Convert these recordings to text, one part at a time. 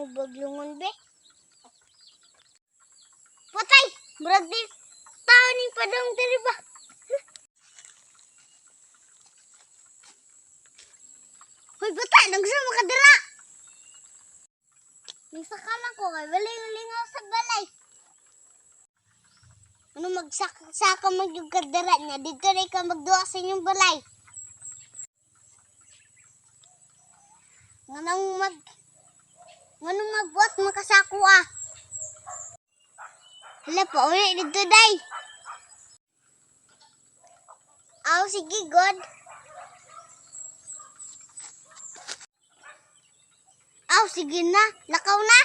mo baglungon be. Patay! Murag di tao ning padong diri ba? Hoy bata, nagsa makadira. Nagsaka lang ko kay baling-lingaw sa balay. Ano magsaka magyug kadira niya dito ray ka magduwa sa inyong balay. Nganong magbuhat makasako ah. Hala pa uli dito day. Aw sige god. Aw sige na, lakaw na.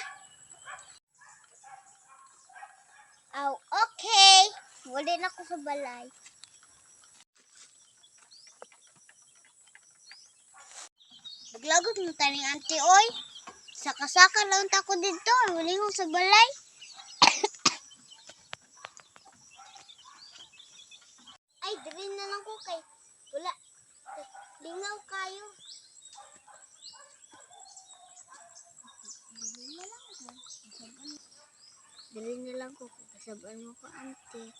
Aw okay. Wala na ko sa balay. Naglagot mo taning auntie oy. Saka-saka lang tako dito, walingong sa balay. Ay, diri na lang ko kay wala. Lingaw kayo. Dili na lang ko, kasaban mo ko, auntie.